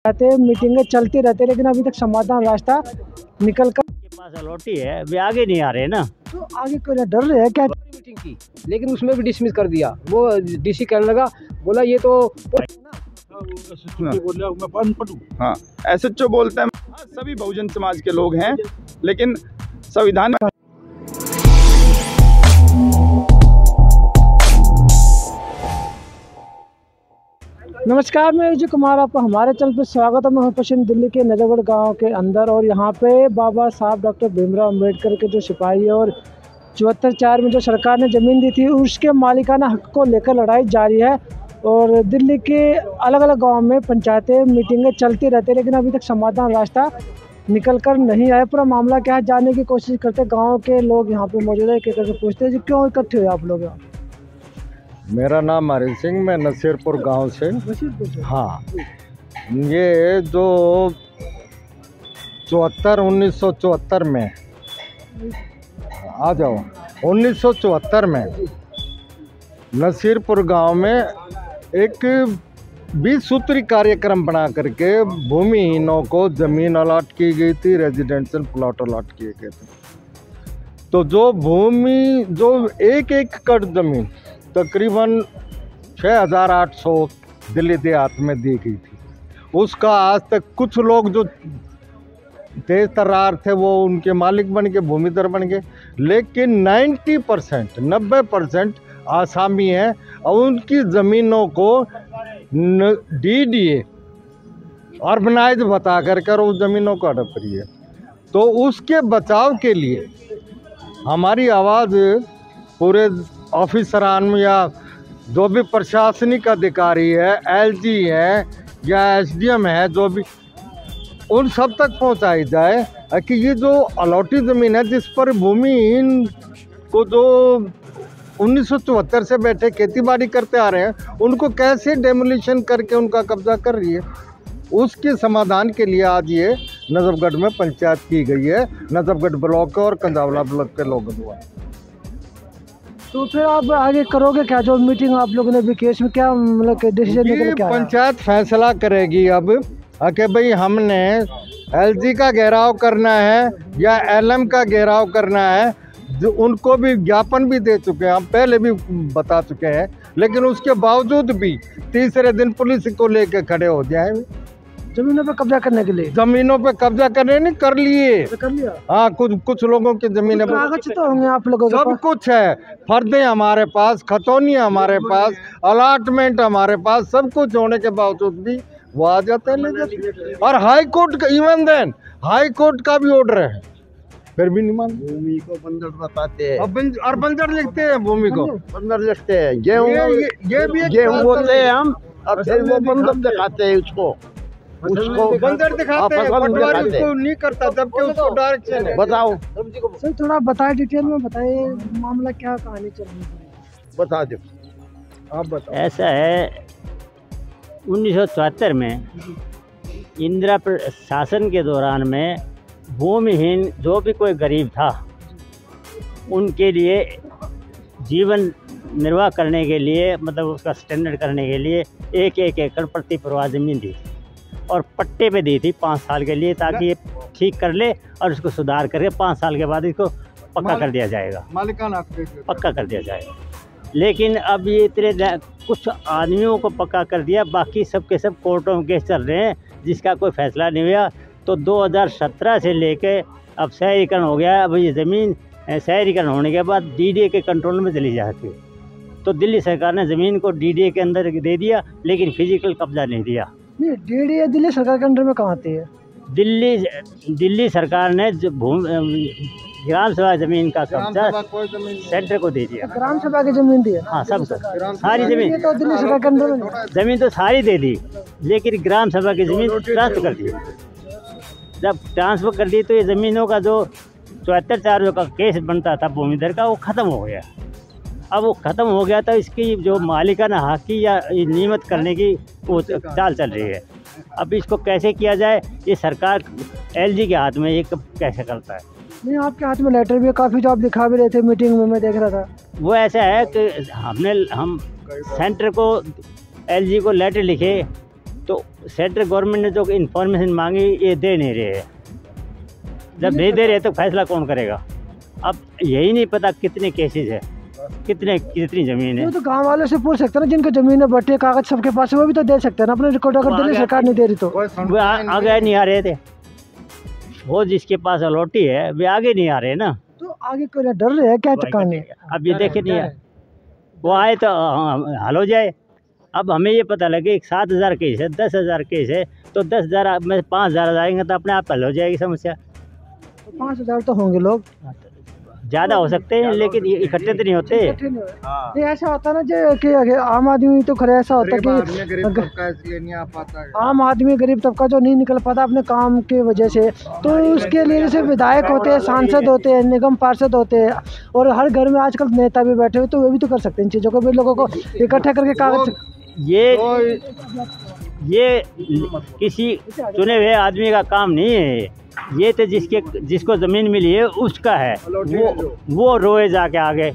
मीटिंगें चलती रहती है, लेकिन अभी तक समाधान रास्ता निकल कर पास अलॉटी है, वे आगे नहीं आ रहे ना। तो आगे कोई डर रहे हैं क्या? मीटिंग की, लेकिन उसमें भी डिसमिस कर दिया। वो डीसी कहने लगा, बोला ये तो हाँ, एसएचओ बोलते हैं। हाँ, सभी बहुजन समाज के लोग हैं, लेकिन संविधान में नमस्कार, मैं विजय कुमार, आपका हमारे चैनल पर स्वागत है। मैं हूँ पश्चिम दिल्ली के नजफगढ़ गांव के अंदर, और यहाँ पे बाबा साहब डॉक्टर भीमराव अंबेडकर के जो सिपाही है और 74 में जो सरकार ने ज़मीन दी थी, उसके मालिकाना हक को लेकर लड़ाई जारी है। और दिल्ली के अलग अलग गाँव में पंचायतें मीटिंगें चलती रहती है, लेकिन अभी तक समाधान रास्ता निकल कर नहीं आया। पूरा मामला क्या है जानने की कोशिश करते। गाँव के लोग यहाँ पे मौजूद है, एक एक करके पूछते हैं जी क्यों इकट्ठे हुए आप लोग यहाँ? मेरा नाम हरी सिंह, मैं नसीरपुर गांव से। हाँ, ये जो 1974 में आ जाओ 1974 में नसीरपुर गांव में एक 20 सूत्री कार्यक्रम बना करके भूमिहीनों को ज़मीन अलॉट की गई थी, रेजिडेंशियल प्लॉट अलॉट किए गए थे। तो जो एक एकड़ ज़मीन तकरीबन 6800 दिल्ली देहात में दी गई थी, उसका आज तक कुछ लोग जो तेज तर्रार थे वो उनके मालिक बन गए, भूमिधर बन गए, लेकिन 90% आसामी हैं और उनकी ज़मीनों को डीडीए ऑर्गेनाइज बता कर उस ज़मीनों को हड़प रही है। तो उसके बचाव के लिए हमारी आवाज़ पूरे ऑफिसरान या जो भी प्रशासनिक अधिकारी है, एलजी है या एसडीएम है, जो भी उन सब तक पहुंचाई जाए कि ये जो अलॉटी ज़मीन है जिस पर भूमिहीन को जो 1974 से बैठे खेतीबाड़ी करते आ रहे हैं, उनको कैसे डेमोलिशन करके उनका कब्जा कर रही है, उसके समाधान के लिए आज ये नजफगढ़ में पंचायत की गई है। नजफगढ़ ब्लॉक और कंजावला ब्लॉक के लोगों द्वारा। तो फिर आप आगे करोगे क्या? जो मीटिंग आप लोगों ने भी केस में क्या मतलब डिसीजन निकल के आया? पंचायत फैसला करेगी अब कि भाई हमने एलजी का घेराव करना है या एलएम का घेराव करना है। जो उनको भी ज्ञापन भी दे चुके हैं, हम पहले भी बता चुके हैं, लेकिन उसके बावजूद भी तीसरे दिन पुलिस को लेके खड़े हो जाए जमीनों पे कब्जा करने के लिए। जमीनों पे कब्जा करने नहीं कर लिए, कर लिया। हाँ, कुछ लोगों की जमीनें कागज तो होंगे आप लोगों के सब कुछ है, फर्दे हमारे पास, खतौनी हमारे पास, अलॉटमेंट हमारे पास, सब कुछ होने के बावजूद भी वो आ जाते हैं, ले जाते। और हाई कोर्ट का हाई कोर्ट का भी ऑर्डर है, फिर भी नहीं मानते। भूमि को बंजर बताते हैं और बंजर लिखते हैं, भूमि को बंजर लिखते हैं। गेहूँ गेहूँ बोलते हैं हम, और फिर वो बंजर दिखाते हैं उसको बंजर दिखाते हैं, पटवारी उसको नहीं करता, जबकि उसको डायरेक्शन है। बताओ सर, थोड़ा बताए, डिटेल में बताइए मामला क्या कहानी चल रही है, बता दो, आप बताओ। ऐसा है, 1974 में इंदिरा शासन के दौरान में भूमिहीन जो भी कोई गरीब था, उनके लिए जीवन निर्वाह करने के लिए, मतलब उसका स्टैंडर्ड करने के लिए 1 एकड़ प्रति परिवार ज़मीन दी और पट्टे पे दी थी 5 साल के लिए, ताकि ये ठीक कर ले और इसको सुधार करके 5 साल के बाद इसको पक्का कर दिया जाएगा, मालिकाना पक्का कर दिया जाएगा। लेकिन अब ये इतने कुछ आदमियों को पक्का कर दिया, बाकी सब के सब कोर्टों में केस चल रहे हैं जिसका कोई फैसला नहीं हुआ। तो 2017 से लेके अब शहरीकरण हो गया। अब ये ज़मीन शहरीकरण होने के बाद डीडीए के कंट्रोल में चली जाती है। तो दिल्ली सरकार ने ज़मीन को डीडीए के अंदर दे दिया, लेकिन फिजिकल कब्जा नहीं दिया। नहीं, डीडीए दिल्ली सरकार के अंडर में कहाँ आती है? दिल्ली सरकार ने ग्राम सभा ज़मीन का कब्जा सेंटर को दे दिया। ग्राम सभा की ज़मीन दी है? हाँ, सब सारी ज़मीन तो दिल्ली सरकार के अंडर में ज़मीन तो सारी दे दी, लेकिन ग्राम सभा की ज़मीन ट्रांसफ़र कर दी। जब ट्रांसफ़र कर दी तो ये ज़मीनों का जो 74 का केस बनता था भूमिधर का, वो ख़त्म हो गया। अब वो ख़त्म हो गया तो इसकी जो मालिकाना हक की या नियमित करने की वो चाल चल रही है। अब इसको कैसे किया जाए, ये सरकार एलजी के हाथ में ये कैसे करता है। नहीं, आपके हाथ में लेटर भी है काफ़ी, जो आप दिखा भी रहे थे मीटिंग में, मैं देख रहा था। वो ऐसा है कि हम सेंटर को एलजी को लेटर लिखे तो सेंट्रल गवर्नमेंट ने जो इन्फॉर्मेशन मांगी ये दे नहीं रहे हैं। जब नहीं दे रहे तो फैसला कौन करेगा? अब यही नहीं पता कितने केसेस है, कितनी ज़मीन है। वो तो गांव वालों से पूछ सकते हैं ना, जिनको ज़मीन है बटे कागज सबके पास है, वो भी तो दे सकते हैं ना अपने रिकॉर्ड। अगर दिल्ली सरकार नहीं दे रही तो वो आगे नहीं आ रहे थे। वो जिसके पास अलॉटी है वे आगे नहीं आ रहे ना, तो आगे क्यों डर रहे हैं? क्या कहानी? अब ये देखे नहीं है, वो आए तो हल हो जाए। अब हमें ये पता लगे 7,000 केस है, 10,000 केस है, तो 10,000 में 5,000 आएंगे तो अपने आप हल हो जाएगी समस्या। 5,000 तो होंगे लोग, ज़्यादा हो सकते हैं लेकिन ये इकट्ठे तो नहीं होते। ये ऐसा होता ना जो कि आम आदमी तो खैर ऐसा होता कि आम आदमी गरीब तबका जो नहीं निकल पाता अपने काम की वजह से, तो उसके लिए जैसे विधायक होते हैं, सांसद होते हैं, निगम पार्षद होते हैं, और हर घर में आजकल नेता भी बैठे हुए, तो वे भी तो कर सकते हैं इन चीज़ों को भी, लोगों को इकट्ठा करके कागज। ये किसी चुने हुए आदमी का काम नहीं है, ये तो जिसको ज़मीन मिली है उसका है। वो रोए जाके आगे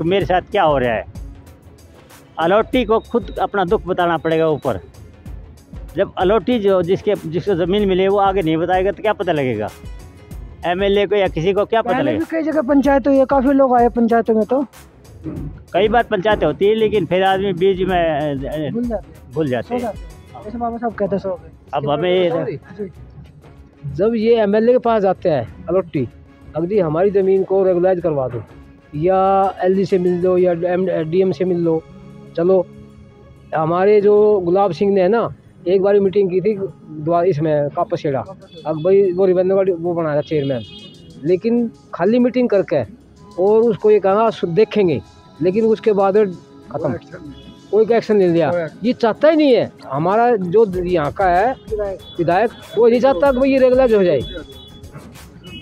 मेरे साथ क्या हो रहा है। अलॉटी को खुद अपना दुख बताना पड़ेगा ऊपर। जब अलॉटी जिसको ज़मीन मिली है वो आगे नहीं बताएगा तो क्या पता लगेगा एमएलए को या किसी को? क्या पता लगेगा? कई जगह पंचायत हुई है, काफ़ी लोग आए पंचायतों में, तो कई बार पंचायतें होती है लेकिन फिर आदमी बीच में भूल जाते हैं। जैसे बाबा साहब कहते सो गए। अब हमें जब ये एमएलए के पास जाते हैं अलॉटी, अगली हमारी ज़मीन को रेगुलाइज करवा दो, या एलजी से मिल लो, या डीएम से मिल लो। चलो, हमारे जो गुलाब सिंह ने है ना, एक बारी मीटिंग की थी इसमें कापसेड़ा, अब भाई वो रेवेन्यू का वो बनाया चेयरमैन, लेकिन खाली मीटिंग करके और उसको ये कहा देखेंगे, लेकिन उसके बाद ख़त्म, कोई एक्शन नहीं लिया। ये चाहता ही नहीं है, हमारा जो यहाँ का है विधायक, वो नहीं चाहता कि भाई ये रेगुलर हो जाए।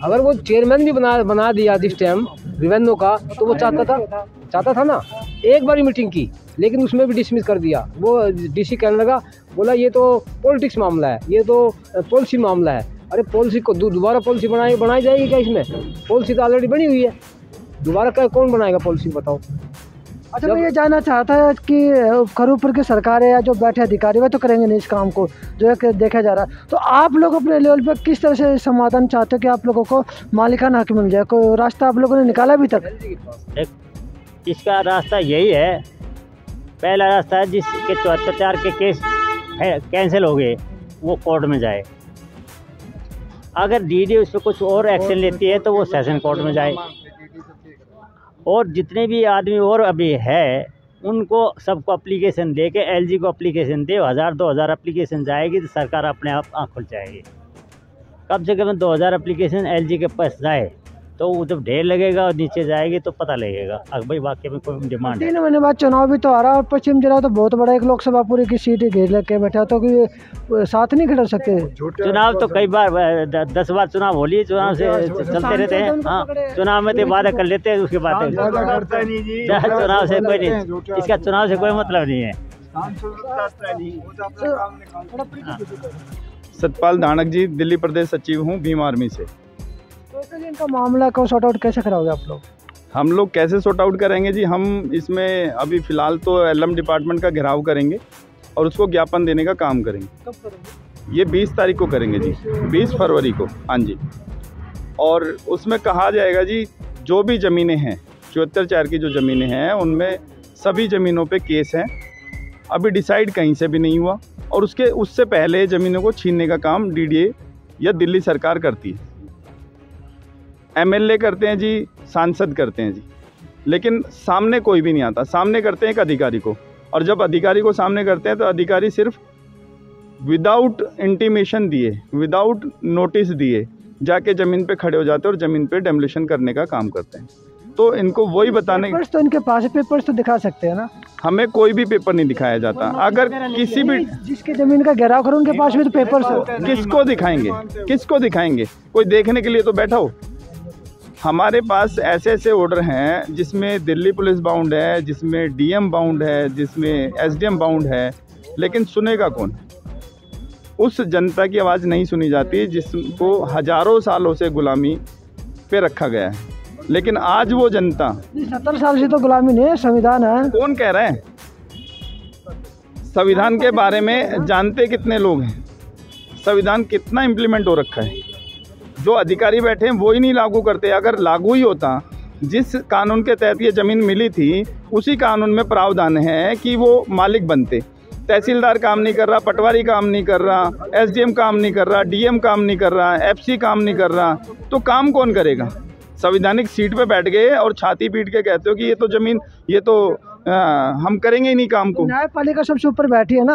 अगर वो चेयरमैन भी बना दिया दिस टाइम रेवेन्यू का, तो वो चाहता था ना। एक बार मीटिंग की, लेकिन उसमें भी डिसमिस कर दिया। वो डीसी कहने लगा, बोला ये तो पॉलिटिक्स मामला है, ये तो पॉलिसी मामला है। अरे पॉलिसी को दोबारा पॉलिसी बनाई जाएगी क्या? इसमें पॉलिसी तो ऑलरेडी बनी हुई है, दोबारा क्या कौन बनाएगा पॉलिसी, बताओ। अच्छा, मैं ये जानना चाहता है कि खरूपुर की सरकार है या जो बैठे अधिकारी वे तो करेंगे नहीं इस काम को जो है देखा जा रहा है, तो आप लोग अपने लेवल पे किस तरह से समाधान चाहते हो कि आप लोगों को मालिकाना हक मिल जाए? कोई रास्ता आप लोगों ने निकाला अभी तक? इसका रास्ता यही है, पहला रास्ता है जिसके 74 के केस कैंसिल हो गए वो कोर्ट में जाए। अगर डीडी उस पर कुछ और एक्शन लेती है तो वो सेशन कोर्ट में जाए। और जितने भी आदमी और अभी है उनको सबको एप्लीकेशन दे के एलजी को एप्लीकेशन दे, 1000-2000 एप्लीकेशन जाएगी तो सरकार अपने आप आँख खुल जाएगी। कम से कम 2000 एप्लीकेशन एलजी के पास जाए तो वो जब ढेर लगेगा और नीचे जाएगी तो पता लगेगा भाई वाकई में कोई डिमांड है। 3 महीने बाद चुनाव भी तो आ रहा है और पश्चिम जिला तो बहुत बड़ा, एक लोकसभा पूरी की सीट घेर लेके बैठा, तो कि साथ नहीं खड़ा सकते। चुनाव तो कई बार 10 बार चुनाव हो लिए, चुनाव से चलते रहते हैं। हाँ, चुनाव में तो वादा कर लेते हैं, उसके बाद चुनाव से कोई नहीं, इसका चुनाव से कोई मतलब नहीं है। सतपाल धानक जी, दिल्ली प्रदेश सचिव हूँ भीम आर्मी से। तो इनका मामला को सॉर्ट आउट कैसे कराओगे आप लोग? हम लोग कैसे सॉर्ट आउट करेंगे जी, हम इसमें अभी फ़िलहाल तो एलएम डिपार्टमेंट का घेराव करेंगे और उसको ज्ञापन देने का काम करेंगे। कब करेंगे? ये 20 तारीख को करेंगे जी, 20 फरवरी को। हाँ जी, और उसमें कहा जाएगा जी जो भी ज़मीनें हैं 74 की जो ज़मीनें हैं उनमें सभी ज़मीनों पे केस हैं, अभी डिसाइड कहीं से भी नहीं हुआ, और उससे पहले ज़मीनों को छीनने का काम डीडीए या दिल्ली सरकार करती है। एमएलए करते हैं जी, सांसद करते हैं जी, लेकिन सामने कोई भी नहीं आता। सामने करते हैं एक अधिकारी को, और जब अधिकारी को सामने करते हैं तो अधिकारी सिर्फ विदाउट इंटीमेशन दिए, विदाउट नोटिस दिए जाके ज़मीन पे खड़े हो जाते हैं और ज़मीन पे डेमोलिशन करने का काम करते हैं। तो इनको वही बताने, पेपर्स तो इनके पास है, पेपर्स तो दिखा सकते हैं ना। हमें कोई भी पेपर नहीं दिखाया जाता। अगर किसी भी जिसके ज़मीन का घेराव करो उनके पास भी तो पेपर्स है। किसको दिखाएंगे, किसको दिखाएंगे? कोई देखने के लिए तो बैठा हो। हमारे पास ऐसे ऐसे ऑर्डर हैं जिसमें दिल्ली पुलिस बाउंड है, जिसमें डीएम बाउंड है, जिसमें एसडीएम बाउंड है, लेकिन सुनेगा कौन? उस जनता की आवाज़ नहीं सुनी जाती जिसको हजारों सालों से गुलामी पे रखा गया है। लेकिन आज वो जनता, 70 साल से तो गुलामी नहीं है, संविधान है। कौन कह रहा है? संविधान के बारे में जानते कितने लोग हैं? संविधान कितना इम्प्लीमेंट हो रखा है? जो अधिकारी बैठे हैं वो ही नहीं लागू करते। अगर लागू ही होता, जिस कानून के तहत ये ज़मीन मिली थी उसी कानून में प्रावधान है कि वो मालिक बनते। तहसीलदार काम नहीं कर रहा, पटवारी काम नहीं कर रहा, एसडीएम काम नहीं कर रहा, डीएम काम नहीं कर रहा, एफसी काम नहीं कर रहा, तो काम कौन करेगा? संवैधानिक सीट पे बैठ गए और छाती पीट के कहते हो कि ये तो ज़मीन, ये तो हम करेंगे ही नहीं काम को। न्यायपालिका सबसे ऊपर बैठी है ना।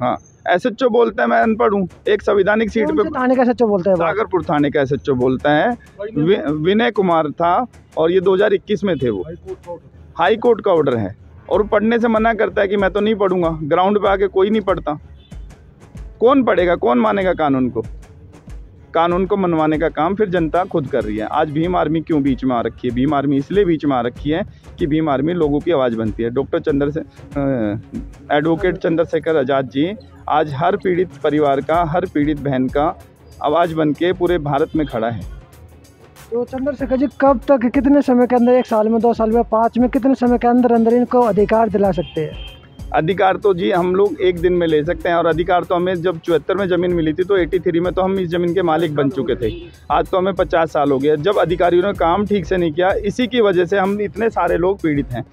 हाँ, एसएचओ बोलता है मैं अनपढ़ हूँ। एक संवैधानिक सीट पे थाने का एसएचओ बोलता है, सागरपुर थाने का एसएचओ बोलता है। विनय कुमार था और ये 2021 में थे। वो हाई कोर्ट का ऑर्डर है और वो पढ़ने से मना करता है कि मैं तो नहीं पढ़ूंगा। ग्राउंड पे आके कोई नहीं पढ़ता। कौन पढ़ेगा? कौन मानेगा कानून को? कानून को मनवाने का काम फिर जनता खुद कर रही है। आज भीम आर्मी क्यों बीच में आ रखी है? भीम आर्मी इसलिए बीच में आ रखी है कि भीम आर्मी लोगों की आवाज़ बनती है। एडवोकेट चंद्रशेखर आज़ाद जी आज हर पीड़ित परिवार का, हर पीड़ित बहन का आवाज़ बन के पूरे भारत में खड़ा है। तो चंद्रशेखर जी कब तक, कितने समय के अंदर, 1 साल में, 2 साल में, 5 में, कितने समय के अंदर अंदर इनको अधिकार दिला सकते हैं? अधिकार तो जी हम लोग 1 दिन में ले सकते हैं। और अधिकार तो हमें जब 74 में ज़मीन मिली थी तो 83 में तो हम इस ज़मीन के मालिक बन चुके थे। आज तो हमें 50 साल हो गए। जब अधिकारियों ने काम ठीक से नहीं किया, इसी की वजह से हम इतने सारे लोग पीड़ित हैं।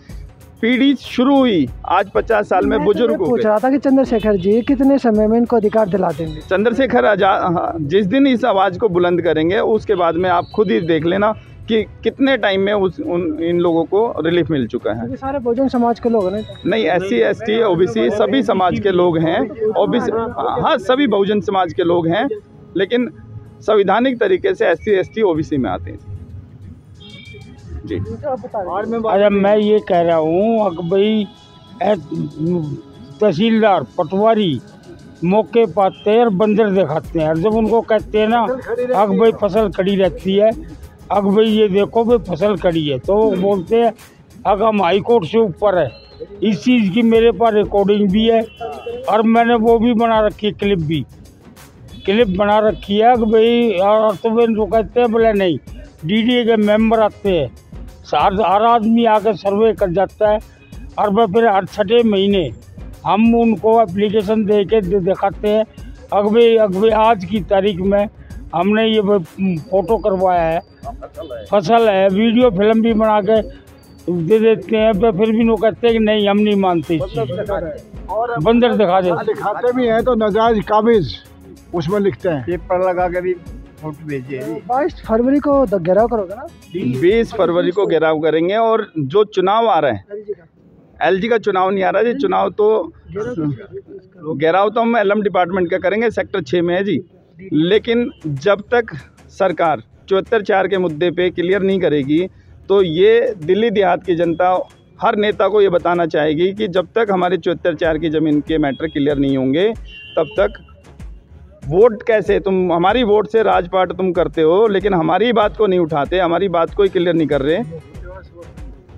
पीढ़ी शुरू हुई आज 50 साल में बुजुर्ग हो गए। पूछ रहा था कि चंद्रशेखर जी कितने समय में इनको अधिकार दिला देंगे? चंद्रशेखर आजाद जिस दिन इस आवाज़ को बुलंद करेंगे उसके बाद में आप खुद ही देख लेना कि कितने टाइम में इन लोगों को रिलीफ मिल चुका है। ये सारे बहुजन समाज के लोग हैं? नहीं, SC ST OBC सभी समाज के लोग हैं। OBC हाँ, सभी बहुजन समाज के लोग हैं, लेकिन संवैधानिक तरीके से SC ST OBC में आते हैं जी। अरे मैं ये कह रहा हूँ कि भाई तहसीलदार पटवारी मौके पाते हैं और बंदर दिखाते हैं। और जब उनको कहते हैं ना अग भाई फसल खड़ी रहती है, अग भाई ये देखो भाई फसल खड़ी है, तो वो बोलते हैं अग हम हाई कोर्ट से ऊपर है। इस चीज़ की मेरे पास रिकॉर्डिंग भी है और मैंने वो भी बना रखी है, क्लिप बना रखी है कि भाई। और तो वे जो कहते हैं बोले नहीं, DDA के मेंबर आते हैं, हर आदमी आकर सर्वे कर जाता है और वह फिर हर 6 महीने हम उनको एप्लीकेशन दे के दिखाते हैं अगवे आज की तारीख में हमने ये फ़ोटो करवाया है, फसल है, वीडियो फिल्म भी बना के दे देते हैं। पर फिर भी वो कहते हैं कि नहीं हम नहीं मानते इस चीज़, बंदर दिखाते भी हैं तो नाजायज काबिज उसमें लिखते हैं, पेपर लगा के भी फोटो भेजिए। 22 फरवरी को घेराव करोगे ना? 20 फरवरी को घेराव करेंगे। और जो चुनाव आ रहा है, LG का चुनाव नहीं आ रहा जी, चुनाव तो घेराव तो हम LM डिपार्टमेंट का करेंगे, सेक्टर 6 में है जी। लेकिन जब तक सरकार 74-4 के मुद्दे पे क्लियर नहीं करेगी तो ये दिल्ली देहात की जनता हर नेता को ये बताना चाहेगी कि जब तक हमारे 74-4 की ज़मीन के मैटर क्लियर नहीं होंगे तब तक वोट कैसे, तुम हमारी वोट से राजपाट तुम करते हो लेकिन हमारी बात को नहीं उठाते, हमारी बात को ही क्लियर नहीं कर रहे।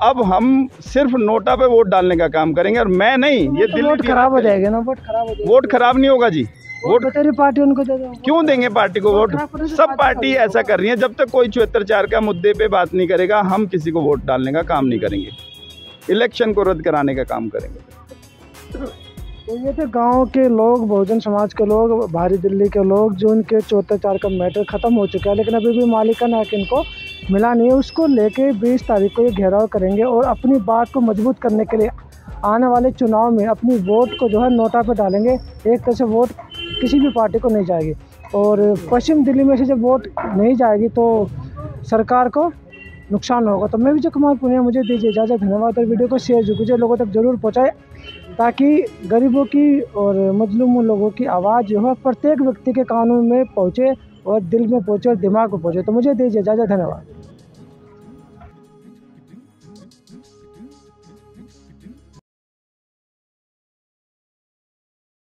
अब हम सिर्फ नोटा पे वोट डालने का काम करेंगे और मैं नहीं, ये दिल्ली वोट खराब हो जाएगा ना? वोट खराब हो जाएगा। वोट खराब नहीं होगा जी। वोट तेरी पार्टी उनको दे दो। क्यों देंगे पार्टी को वोट? सब पार्टी ऐसा कर रही है। जब तक कोई 74-4 का मुद्दे पे बात नहीं करेगा हम किसी को वोट डालने का काम नहीं करेंगे, इलेक्शन को रद्द कराने का काम करेंगे। तो ये थे गांव के लोग, बहुजन समाज के लोग, भारी दिल्ली के लोग, जो उनके 74-4 का मैटर ख़त्म हो चुका है लेकिन अभी भी मालिकाना हक इनको मिला नहीं है। उसको लेके 20 तारीख को ये घेराव करेंगे और अपनी बात को मजबूत करने के लिए आने वाले चुनाव में अपनी वोट को जो है नोटा पे डालेंगे। एक तरह से वोट किसी भी पार्टी को नहीं जाएगी और पश्चिम दिल्ली में से जब वोट नहीं जाएगी तो सरकार को नुकसान होगा। तो मैं विजय कुमार पुनिया, मुझे दीजिए इजाज़त। धन्यवाद। और वीडियो को शेयर कीजिए, लोगों तक ज़रूर पहुँचाए ताकि गरीबों की और मजलूम लोगों की आवाज़ जो है प्रत्येक व्यक्ति के कानून में पहुँचे और दिल में पहुँचे और दिमाग में पहुँचे। तो मुझे दीजिए इजाज़त। धन्यवाद।